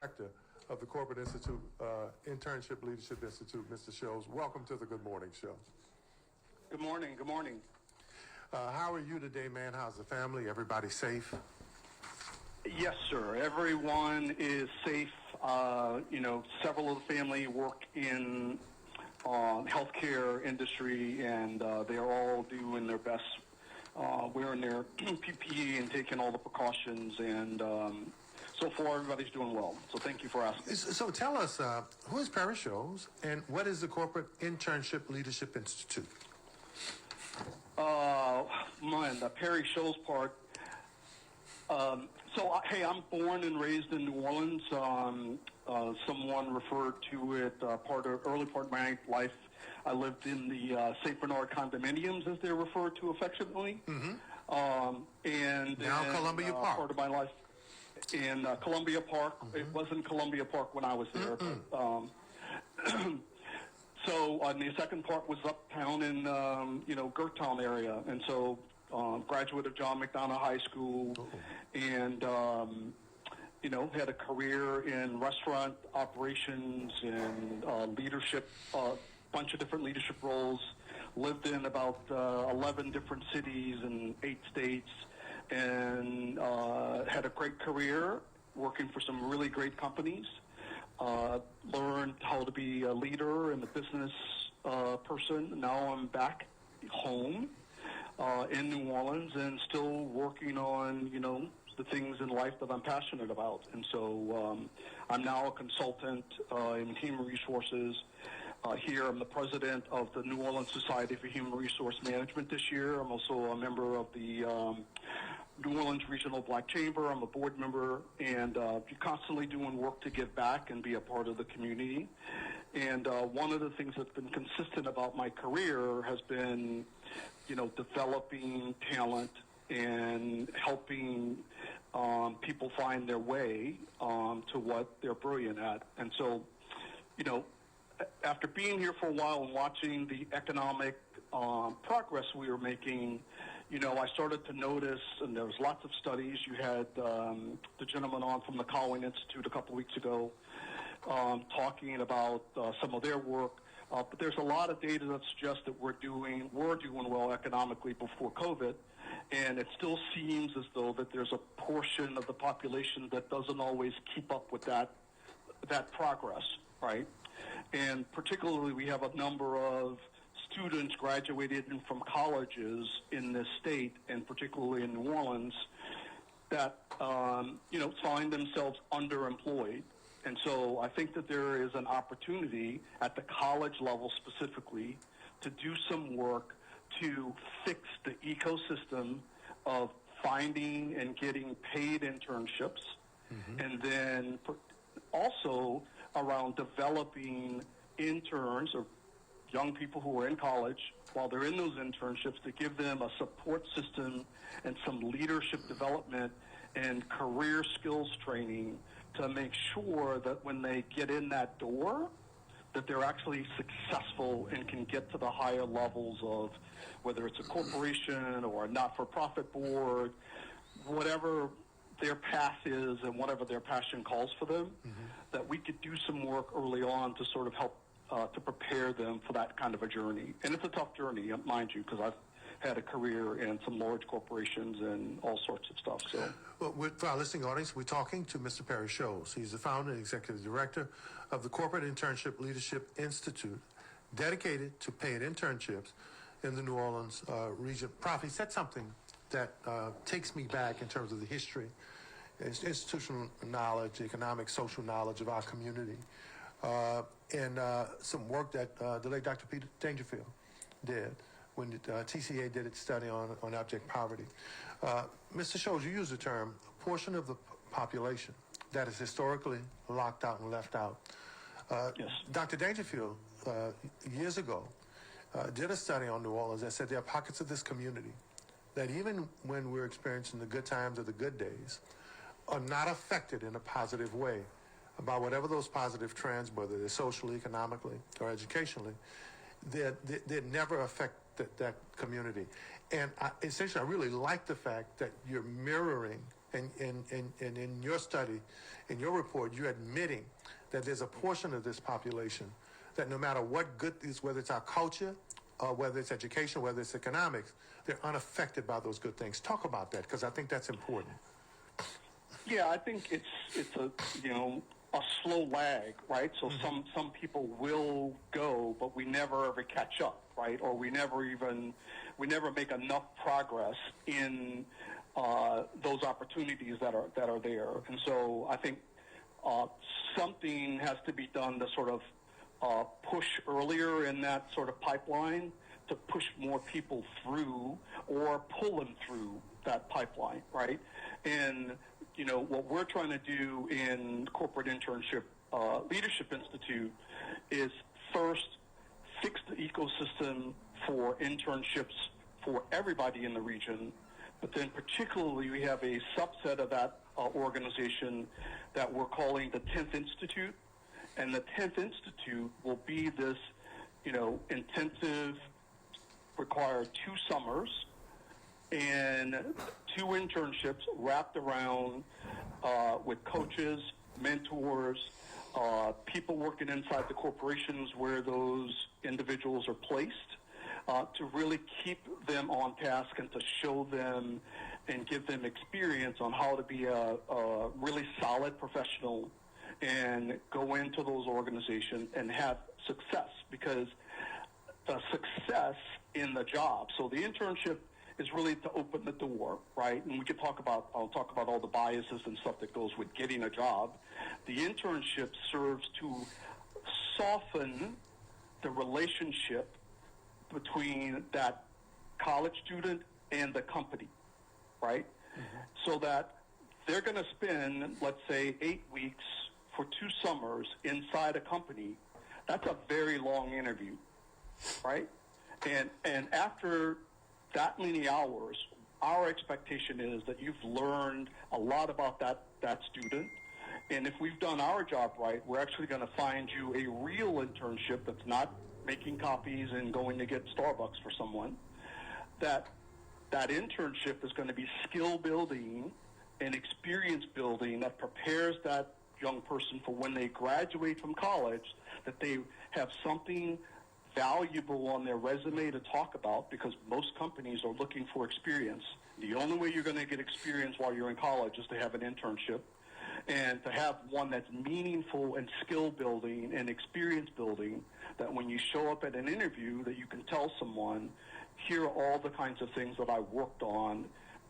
Director of the Corporate Institute, Internship Leadership Institute, Mr. Sholes. Welcome to the Good Morning Show. Good morning. Good morning. How are you today, man? How's the family? Everybody safe? Yes, sir. Everyone is safe. Several of the family work in healthcare industry, and they are all doing their best, wearing their PPE and taking all the precautions. And so far, everybody's doing well. So thank you for asking. So tell us, who is Perry Sholes, and what is the Corporate Internship Leadership Institute? The Perry Sholes part. I'm born and raised in New Orleans. Someone referred to it early part of my life. I lived in the St. Bernard condominiums, as they're referred to affectionately. Mm-hmm. And now then, Columbia Park. Part of my life in Columbia Park. Mm-hmm. It wasn't Columbia Park when I was there. Mm-hmm. But, and the second part was uptown in Gertown area, and so graduate of John McDonough High School, and had a career in restaurant operations and leadership, a bunch of different leadership roles. Lived in about 11 different cities in 8 states, and had a great career working for some really great companies. Learned how to be a leader and a business person. Now I'm back home in New Orleans and still working on, the things in life that I'm passionate about. And so I'm now a consultant in human resources. Here I'm the president of the New Orleans Society for Human Resource Management this year. I'm also a member of the New Orleans Regional Black Chamber. I'm a board member, and constantly doing work to give back and be a part of the community. And one of the things that's been consistent about my career has been, developing talent and helping people find their way to what they're brilliant at. And so, after being here for a while and watching the economic progress we were making, I started to notice, and there was lots of studies. You had the gentleman on from the Cowling Institute a couple of weeks ago talking about some of their work. But there's a lot of data that suggests that we're doing well economically before COVID, and it still seems as though that there's a portion of the population that doesn't always keep up with that progress, right? And particularly, we have a number of students graduated from colleges in this state, and particularly in New Orleans, that find themselves underemployed. And so I think that there is an opportunity at the college level specifically to do some work to fix the ecosystem of finding and getting paid internships, mm-hmm. and then also around developing interns or young people who are in college while they're in those internships, to give them a support system and some leadership development and career skills training to make sure that when they get in that door, that they're actually successful and can get to the higher levels of whether it's a corporation or a not-for-profit board, whatever their path is and whatever their passion calls for them, mm-hmm. that we could do some work early on to sort of help to prepare them for that kind of a journey. And it's a tough journey, mind you, because I've had a career in some large corporations and all sorts of stuff. So, well, for our listening audience, we're talking to Mr. Perry Sholes. He's the founder and executive director of the Corporate Internship Leadership Institute, dedicated to paid internships in the New Orleans region. Prof, he said something that takes me back in terms of the history, institutional knowledge, economic, social knowledge of our community, and some work that the late Dr. Peter Dangerfield did when TCA did its study on abject poverty. Mr. Sholes, you used the term, a portion of the population that is historically locked out and left out. Yes. Dr. Dangerfield, years ago, did a study on New Orleans that said there are pockets of this community that even when we're experiencing the good times or the good days, are not affected in a positive way by whatever those positive trends, whether they're socially, economically, or educationally, they never affect that community. And essentially, I really like the fact that you're mirroring And in your study, in your report, you're admitting that there's a portion of this population that no matter what good is, whether it's our culture, whether it's education, whether it's economics, they're unaffected by those good things. Talk about that, because I think that's important. Yeah, I think it's a a slow lag, right? So some people will go, but we never ever catch up, right? Or we never make enough progress in those opportunities that are there. And so I think something has to be done to sort of push earlier in that sort of pipeline, to push more people through or pull them through that pipeline, right? And what we're trying to do in Corporate Internship Leadership Institute is first fix the ecosystem for internships for everybody in the region, but then particularly we have a subset of that organization that we're calling the 10th Institute, and the 10th Institute will be this, intensive, require 2 summers and 2 internships wrapped around with coaches, mentors, people working inside the corporations where those individuals are placed, to really keep them on task and to show them and give them experience on how to be a really solid professional and go into those organizations and have success, because the success in the job. So the internship is really to open the door, right? And I'll talk about all the biases and stuff that goes with getting a job. The internship serves to soften the relationship between that college student and the company, right? So that they're going to spend, let's say, 8 weeks for 2 summers inside a company. That's a very long interview, right? And after that many hours, our expectation is that you've learned a lot about that student. And if we've done our job right, we're actually going to find you a real internship that's not making copies and going to get Starbucks for someone. That internship is going to be skill building and experience building that prepares that young person for when they graduate from college, that they have something valuable on their resume to talk about, because most companies are looking for experience. The only way you're going to get experience while you're in college is to have an internship, and to have one that's meaningful and skill building and experience building, that when you show up at an interview that you can tell someone, here are all the kinds of things that I worked on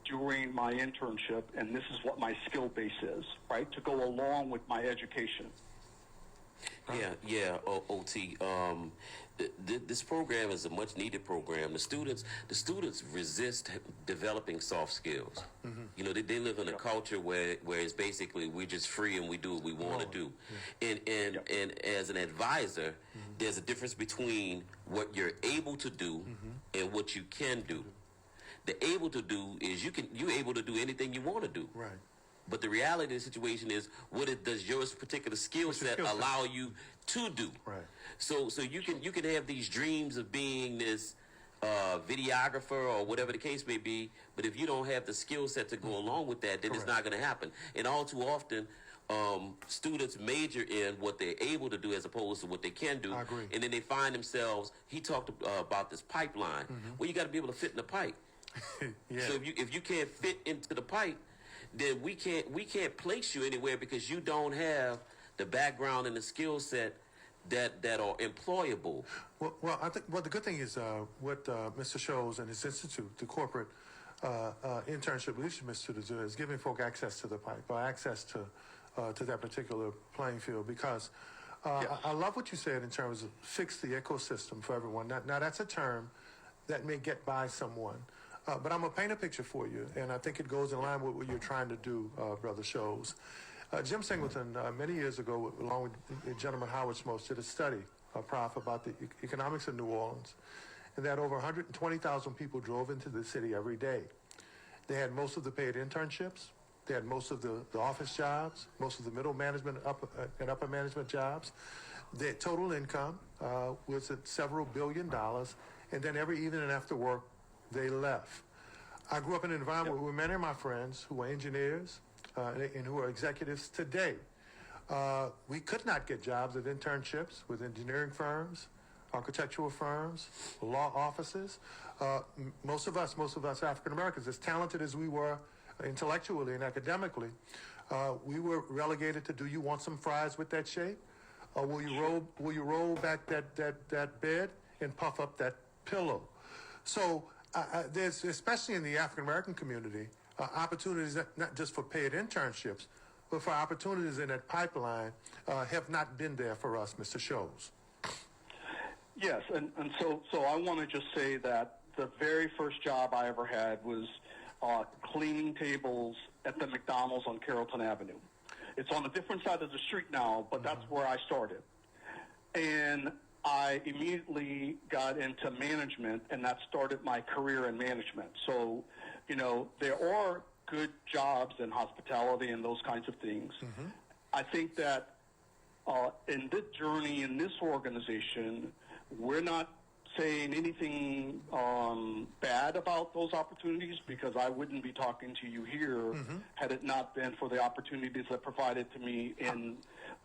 during my internship, and this is what my skill base is, right, to go along with my education. OT. This program is a much needed program. The students resist developing soft skills. They live in a culture where it's basically we're just free and we do what we want to do. And as an advisor, there's a difference between what you're able to do and what you can do. The able to do is you're able to do anything you want to do. Right. But the reality of the situation is, does your particular skill set allow you to do? Right. So you can have these dreams of being this videographer or whatever the case may be, but if you don't have the skill set to go along with that, then it's not going to happen. And all too often, students major in what they're able to do as opposed to what they can do. I agree. And then they find themselves. He talked about this pipeline. Well, you got to be able to fit in the pipe. So if you can't fit into the pipe, then we can't place you anywhere, because you don't have the background and the skill set that are employable. Well, I think the good thing is what Mr. Sholes and his institute, the Corporate Internship Leadership Institute, is giving folk access to the pipe, or access to that particular playing field, because I love what you said in terms of fix the ecosystem for everyone. Now that's a term that may get by someone. But I'm going to paint a picture for you, and I think it goes in line with what you're trying to do, Brother Sholes. Jim Singleton, many years ago, along with the gentleman Howard Schmoltz, did a study, Prof, about the economics of New Orleans, and that over 120,000 people drove into the city every day. They had most of the paid internships. They had most of the office jobs, most of the middle management and upper management jobs. Their total income was at several $billions, and then every evening after work, they left. I grew up in an environment where many of my friends who were engineers and who are executives today, we could not get jobs at internships with engineering firms, architectural firms, law offices. Most of us African Americans, as talented as we were intellectually and academically, we were relegated to, do you want some fries with that shake? Or will you roll back that bed and puff up that pillow? So there's, especially in the African American community, opportunities not just for paid internships, but for opportunities in that pipeline have not been there for us, Mr. Sholes. Yes, and so I want to just say that the very first job I ever had was cleaning tables at the McDonald's on Carrollton Avenue. It's on a different side of the street now, but that's where I started. And I immediately got into management, and that started my career in management. So, you know, there are good jobs in hospitality and those kinds of things. I think that in this journey, in this organization, we're not saying anything bad about those opportunities, because I wouldn't be talking to you here had it not been for the opportunities that provided to me in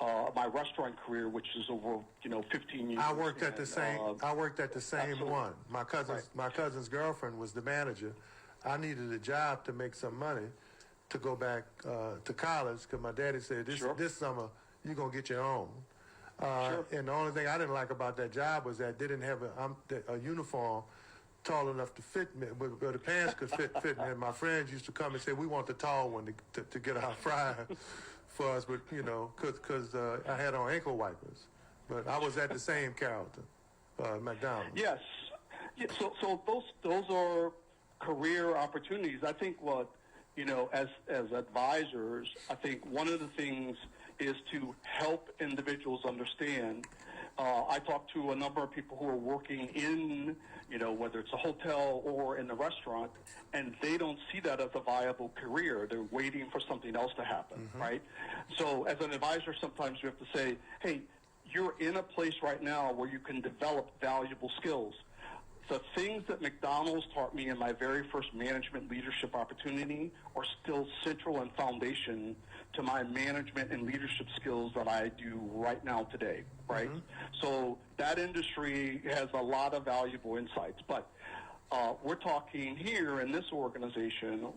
my restaurant career, which is over 15 years. I worked at the same. I worked at the same absolutely. one. My cousin's girlfriend was the manager. I needed a job to make some money to go back to college, because my daddy said this summer you're gonna get your own. And the only thing I didn't like about that job was that they didn't have a uniform tall enough to fit me, but the pants could fit me. And my friends used to come and say, we want the tall one to get our fries for us, but because I had on ankle wipers. But I was at the same Carrollton, McDonald's. Yes. Yeah, so those are career opportunities. I think as advisors, I think one of the things is to help individuals understand. I talk to a number of people who are working in, whether it's a hotel or in a restaurant, and they don't see that as a viable career. They're waiting for something else to happen, right? So as an advisor, sometimes you have to say, hey, you're in a place right now where you can develop valuable skills. The things that McDonald's taught me in my very first management leadership opportunity are still central and foundation to my management and leadership skills that I do right now today, right? So that industry has a lot of valuable insights, but we're talking here in this organization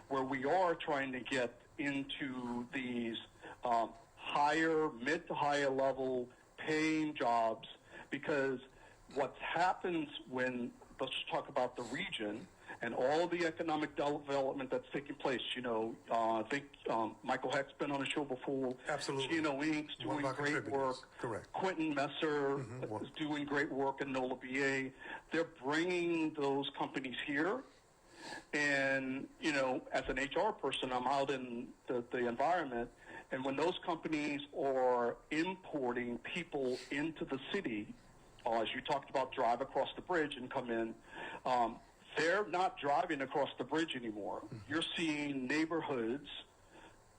where we are trying to get into these mid to higher level paying jobs, because what happens when, let's talk about the region and all the economic development that's taking place. I think Michael Heck's been on the show before. Absolutely. Gino Inc.'s doing great work. Correct. Quentin Messer is doing great work in NOLA BA. They're bringing those companies here. And, as an HR person, I'm out in the environment. And when those companies are importing people into the city, as you talked about, drive across the bridge and come in, they're not driving across the bridge anymore. You're seeing neighborhoods.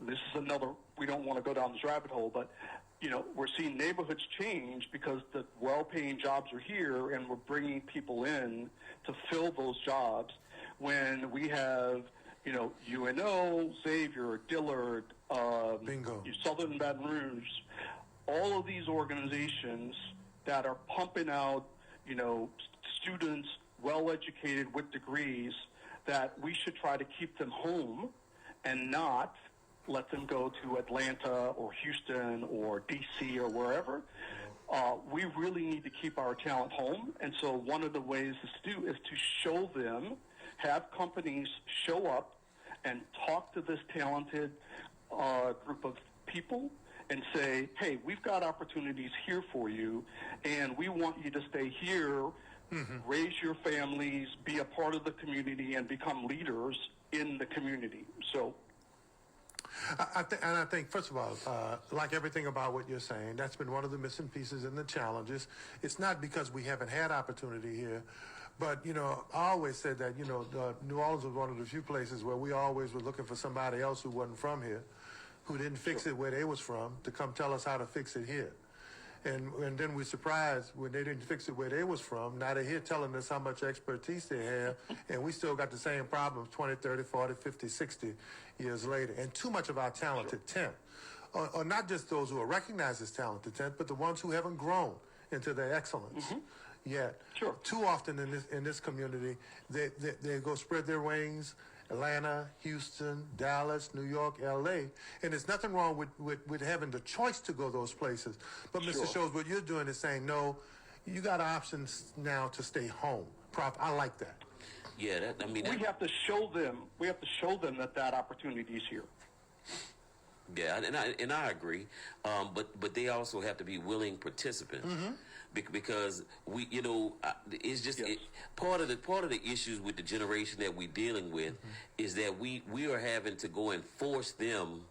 This is another, we don't want to go down this rabbit hole, but, we're seeing neighborhoods change because the well-paying jobs are here, and we're bringing people in to fill those jobs when we have, UNO, Xavier, Dillard, Bingo. Southern Baton Rouge, all of these organizations that are pumping out, students well-educated with degrees, that we should try to keep them home and not let them go to Atlanta or Houston or D.C. or wherever. We really need to keep our talent home. And so one of the ways is to show them, have companies show up and talk to this talented group of people and say, hey, we've got opportunities here for you, and we want you to stay here, raise your families, be a part of the community, and become leaders in the community. So, I think, first of all, like everything about what you're saying, that's been one of the missing pieces and the challenges. It's not because we haven't had opportunity here, but, I always said that, New Orleans was one of the few places where we always were looking for somebody else who wasn't from here, who didn't fix it where they was from, to come tell us how to fix it here. And then we're surprised when they didn't fix it where they was from. Now they're here telling us how much expertise they have, and we still got the same problems 20, 30, 40, 50, 60 years later. And too much of our talented talent, or not just those who are recognized as talented talent, but the ones who haven't grown into their excellence yet. Sure. Too often in this community, they go spread their wings. Atlanta, Houston, Dallas, New York, L.A. And there's nothing wrong with having the choice to go those places. But Mr. Sholes, what you're doing is saying, no, you got options now to stay home. I like that. Yeah, we have to show them. We have to show them that opportunity is here. Yeah, and I agree, but they also have to be willing participants because we, it's just part of the issues with the generation that we're dealing with is that we are having to go and force them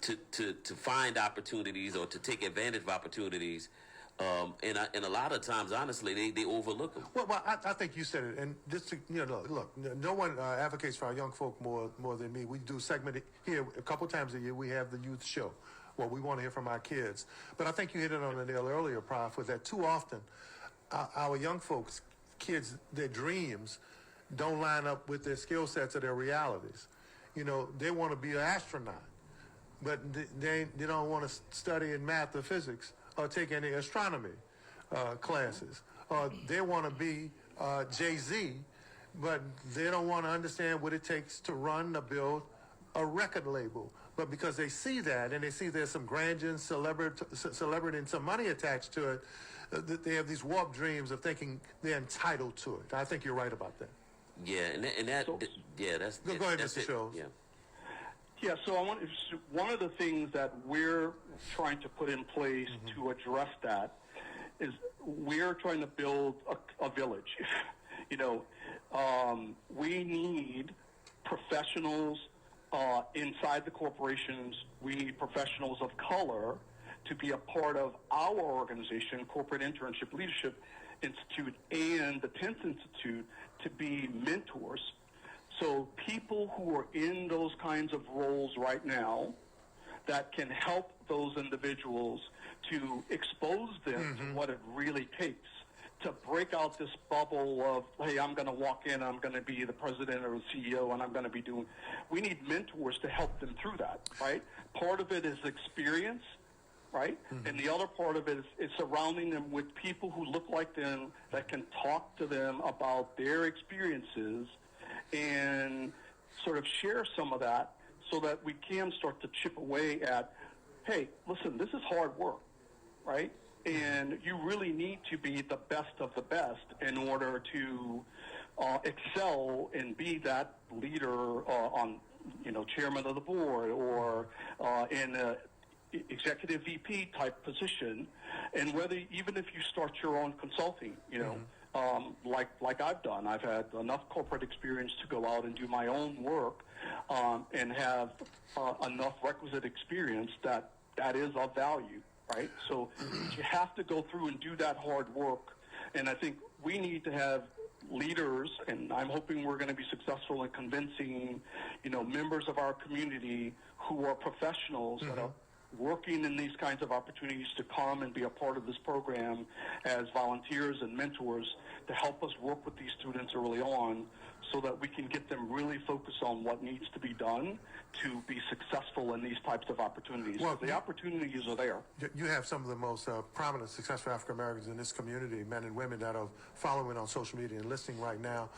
to find opportunities or to take advantage of opportunities. And a lot of times, honestly, they overlook them. Well, I think you said it. And just to, look, no one advocates for our young folk more than me. We do segment here a couple times a year. We have the youth show. Well, we want to hear from our kids. But I think you hit it on the nail earlier, Prof, was that too often our young folks, kids, their dreams don't line up with their skill sets or their realities. They want to be an astronaut, but they don't want to study in math or physics or take any astronomy classes. They want to be Jay-Z, but they don't want to understand what it takes to run or build a record label. But because they see that and they see there's some grandeur and celebrity and some money attached to it, they have these warped dreams of thinking they're entitled to it. I think you're right about that. Yeah, that's... Go ahead, Mr. Sholes. Yeah. Yeah, so one of the things that we're trying to put in place to address that is we're trying to build a village. We need professionals inside the corporations. We need professionals of color to be a part of our organization, Corporate Internship Leadership Institute, and the 10th Institute to be mentors. So people who are in those kinds of roles right now that can help those individuals to expose them to what it really takes to break out this bubble of, hey, I'm going to walk in, I'm going to be the president or the CEO, and I'm going to be doing... We need mentors to help them through that, right? Part of it is experience, right? And the other part of it is surrounding them with people who look like them that can talk to them about their experiences and sort of share some of that so that we can start to chip away at, hey, listen, this is hard work, right? And you really need to be the best of the best in order to excel and be that leader on, chairman of the board or in a executive VP type position. And even if you start your own consulting, like I've done. I've had enough corporate experience to go out and do my own work and have enough requisite experience that is of value, right? So you have to go through and do that hard work. And I think we need to have leaders, and I'm hoping we're going to be successful in convincing, members of our community who are professionals that are working in these kinds of opportunities to come and be a part of this program as volunteers and mentors to help us work with these students early on so that we can get them really focused on what needs to be done to be successful in these types of opportunities. Well, the opportunities are there. You have some of the most prominent, successful African Americans in this community, men and women that are following on social media and listening right now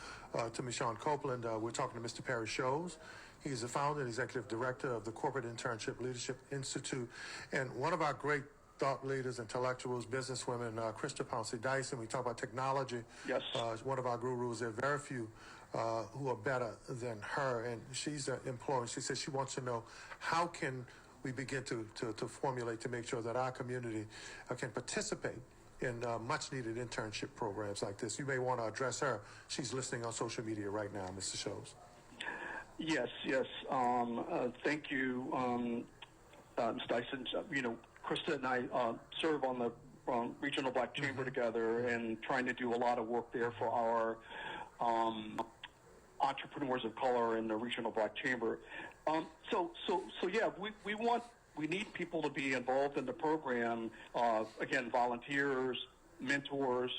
to Michonne Copeland. We're talking to Mr. Perry Sholes. He's the founder and executive director of the Corporate Internship Leadership Institute. And one of our great thought leaders, intellectuals, businesswomen, Krista Pouncey-Dyson. We talk about technology. Yes. One of our gurus. There are very few who are better than her. And she's an employer. She says she wants to know how can we begin to formulate to make sure that our community can participate in much-needed internship programs like this. You may want to address her. She's listening on social media right now, Mr. Sholes. Yes. Thank you, Ms. Dyson. Krista and I serve on the Regional Black Chamber together and trying to do a lot of work there for our entrepreneurs of color in the Regional Black Chamber. So yeah, we want we need people to be involved in the program. Again, volunteers, mentors.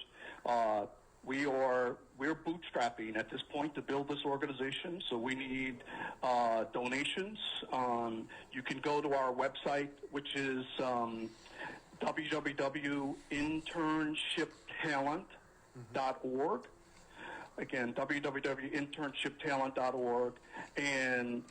We're bootstrapping at this point to build this organization, so we need donations. You can go to our website, which is www.internshiptalent.org. Again, www.internshiptalent.org, and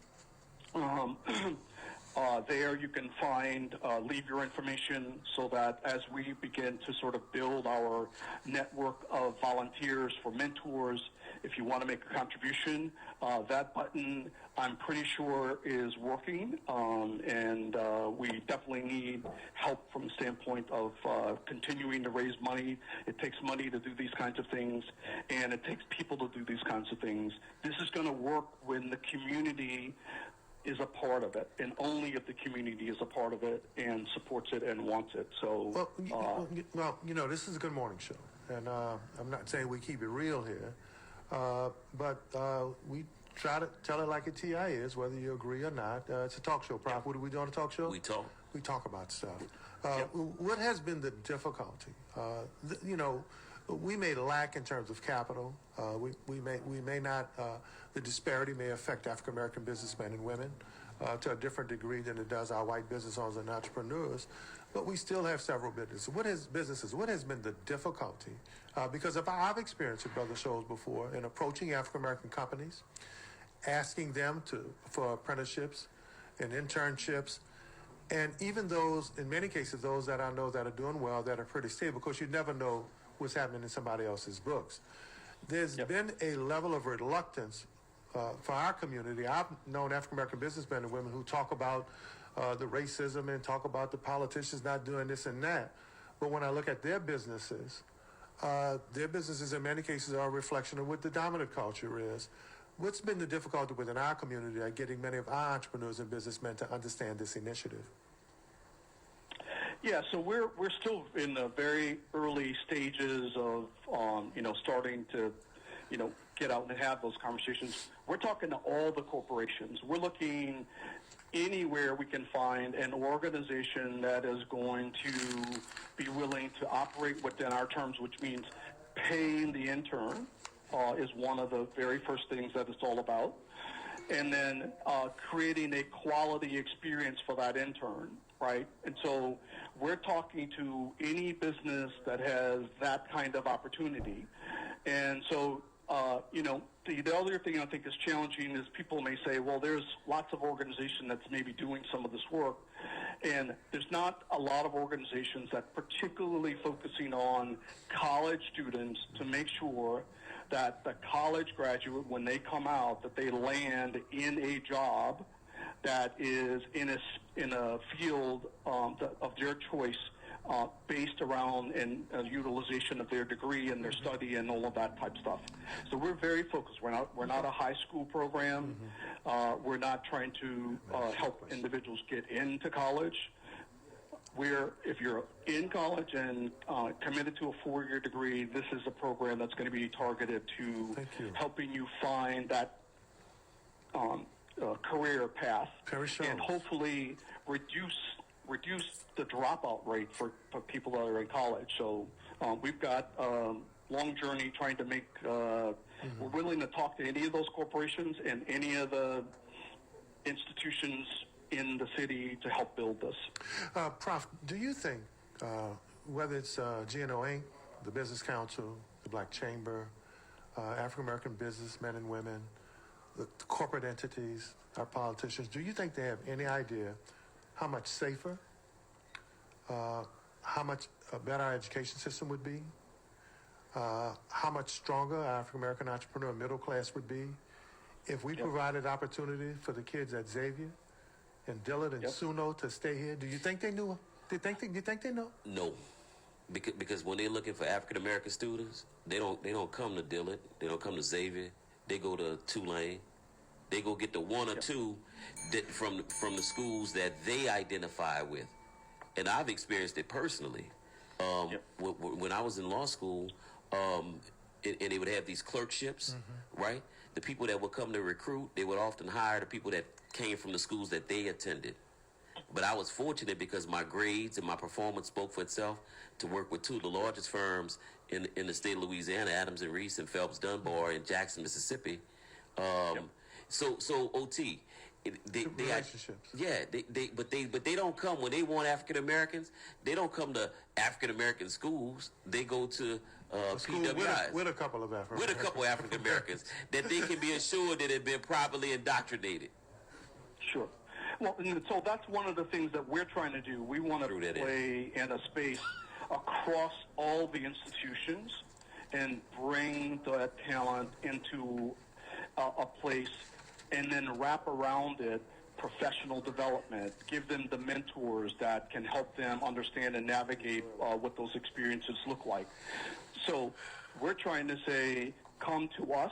there you can find, leave your information so that as we begin to sort of build our network of volunteers for mentors, if you want to make a contribution, that button I'm pretty sure is working, and we definitely need help from the standpoint of continuing to raise money. It takes money to do these kinds of things, and it takes people to do these kinds of things. This is going to work when the community is a part of it, and only if the community is a part of it and supports it and wants it. So, well, this is a good morning show, and I'm not saying we keep it real here, but we try to tell it like a TI is, whether you agree or not. It's a talk show, Prof. What do we do on a talk show? We talk. We talk about stuff. What has been the difficulty? We may lack in terms of capital. We may not. The disparity may affect African American businessmen and women to a different degree than it does our white business owners and entrepreneurs. But we still have several businesses. What has been the difficulty? Because I've experienced it, Brother Sholes, before in approaching African American companies, asking them for apprenticeships and internships. And even those, in many cases, those that I know that are doing well, that are pretty stable, because you never know what's happening in somebody else's books. There's been a level of reluctance for our community. I've known African-American businessmen and women who talk about the racism and talk about the politicians not doing this and that. But when I look at their businesses in many cases are a reflection of what the dominant culture is. What's been the difficulty within our community at getting many of our entrepreneurs and businessmen to understand this initiative? Yeah, so we're still in the very early stages of starting to get out and have those conversations. We're talking to all the corporations. We're looking anywhere we can find an organization that is going to be willing to operate within our terms, which means paying the intern is one of the very first things that it's all about. And then creating a quality experience for that intern, right? And so we're talking to any business that has that kind of opportunity. And so, the other thing I think is challenging is people may say, well, there's lots of organizations that's maybe doing some of this work. And there's not a lot of organizations that particularly focusing on college students to make sure that the college graduate, when they come out, that they land in a job that is in a field of their choice, based around utilization of their degree and their study and all of that type stuff. So we're very focused. We're not a high school program. We're not trying to help individuals get into college. If you're in college and committed to a 4-year degree, this is a program that's going to be targeted to helping you find that career path and hopefully reduce the dropout rate for people that are in college. So we've got a long journey trying to make, we're willing to talk to any of those corporations and any of the institutions in the city to help build this. Prof, do you think, whether it's GNO Inc., the Business Council, the Black Chamber, African-American businessmen and women, the corporate entities, our politicians, do you think they have any idea how much safer, how much better our education system would be, how much stronger our African-American entrepreneur middle class would be if we provided opportunity for the kids at Xavier and Dillard and Suno to stay here? Do you think they knew? Do you think they know? No, because when they're looking for African American students, they don't come to Dillard, they don't come to Xavier, they go to Tulane, they go get the one or two from the schools that they identify with, and I've experienced it personally. When I was in law school, and they would have these clerkships, right? The people that would come to recruit, they would often hire the people that came from the schools that they attended. But I was fortunate because my grades and my performance spoke for itself to work with two of the largest firms in the state of Louisiana, Adams and Reese and Phelps Dunbar in Jackson, Mississippi. So OT, they relationships. but they don't come when they want African Americans. They don't come to African American schools. They go to PWIs with a couple of African Americans that they can be assured that have been properly indoctrinated. Sure. Well, and so that's one of the things that we're trying to do. We want to play in a space across all the institutions and bring that talent into a place and then wrap around it professional development, give them the mentors that can help them understand and navigate what those experiences look like. So we're trying to say, come to us,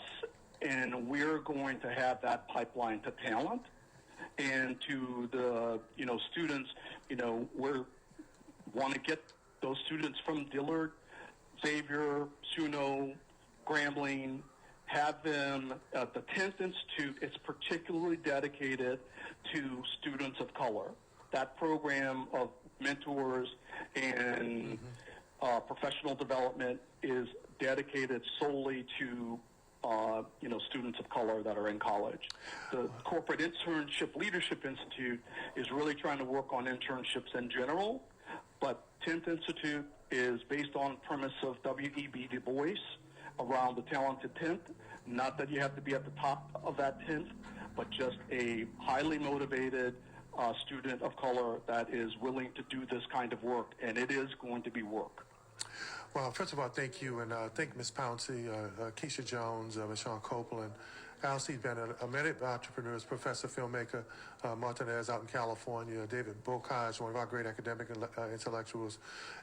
and we're going to have that pipeline to talent and to the, students, we want to get those students from Dillard, Xavier, Suno, Grambling, have them at the 10th Institute. It's particularly dedicated to students of color. That program of mentors and professional development is dedicated solely to students of color that are in college. The Corporate Internship Leadership Institute is really trying to work on internships in general, but 10th Institute is based on premise of W.E.B. Du Bois around the talented 10th. Not that you have to be at the top of that 10th, but just a highly motivated student of color that is willing to do this kind of work, and it is going to be work. Well, first of all, thank you, and thank Ms. Pouncey, Keisha Jones, Ms. Sean Copeland, Alcide Bennett, many entrepreneurs, professor, filmmaker, Martinez out in California, David Bocage, one of our great academic intellectuals,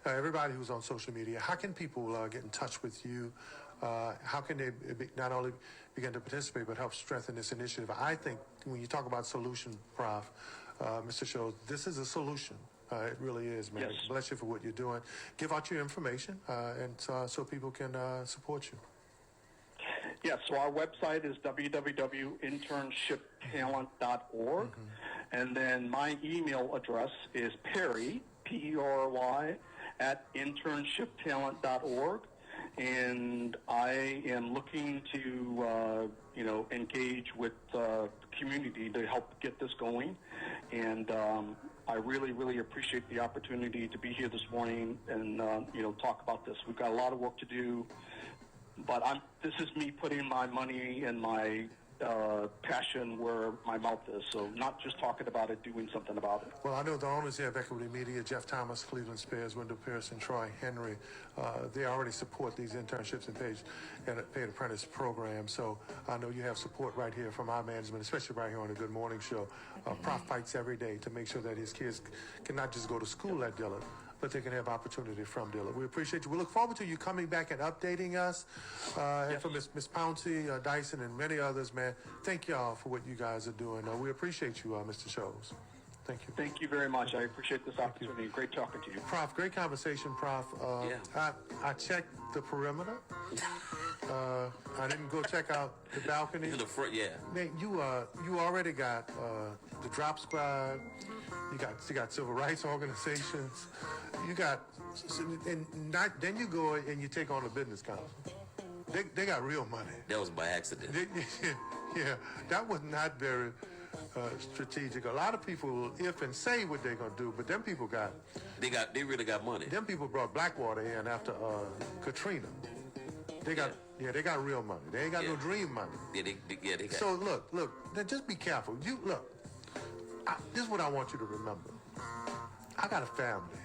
everybody who's on social media. How can people get in touch with you? How can they not only begin to participate, but help strengthen this initiative? I think when you talk about solution, Prof, Mr. Sholes, this is a solution. It really is, man. Yes. Bless you for what you're doing. Give out your information, and so people can support you. Yes, so our website is www.internshiptalent.org, and then my email address is Perry, P-E-R-Y, at internshiptalent.org, and I am looking to, engage with the community to help get this going, and I really, really appreciate the opportunity to be here this morning and, talk about this. We've got a lot of work to do, but this is me putting my money and my passion where my mouth is. So not just talking about it, doing something about it. Well, I know the owners here of Equity Media, Jeff Thomas, Cleveland Spears, Wendell Pearson, Troy Henry, they already support these internships and paid apprentice programs. So I know you have support right here from our management, especially right here on the Good Morning Show. Prof fights every day to make sure that his kids can not just go to school at Dillard, but they can have opportunity from Dillard. We appreciate you. We look forward to you coming back and updating us. And for Ms. Pouncey, Dyson, and many others, man, thank y'all for what you guys are doing. We appreciate you, Mr. Sholes. Thank you. Thank you very much. I appreciate this opportunity. Great talking to you. Prof, great conversation, Prof. I checked the perimeter. I didn't go check out the balcony. In the front, yeah. Man, you already got the Drop Squad. You got civil rights organizations. You got, then you go and you take on the business council. They got real money. That was by accident. Yeah, that was not very strategic. A lot of people if and say what they're gonna do, but them people they really got money. Them people brought Blackwater in after Katrina. They got they got real money. They ain't got no dream money. They got. So look, now just be careful. This is what I want you to remember. I got a family.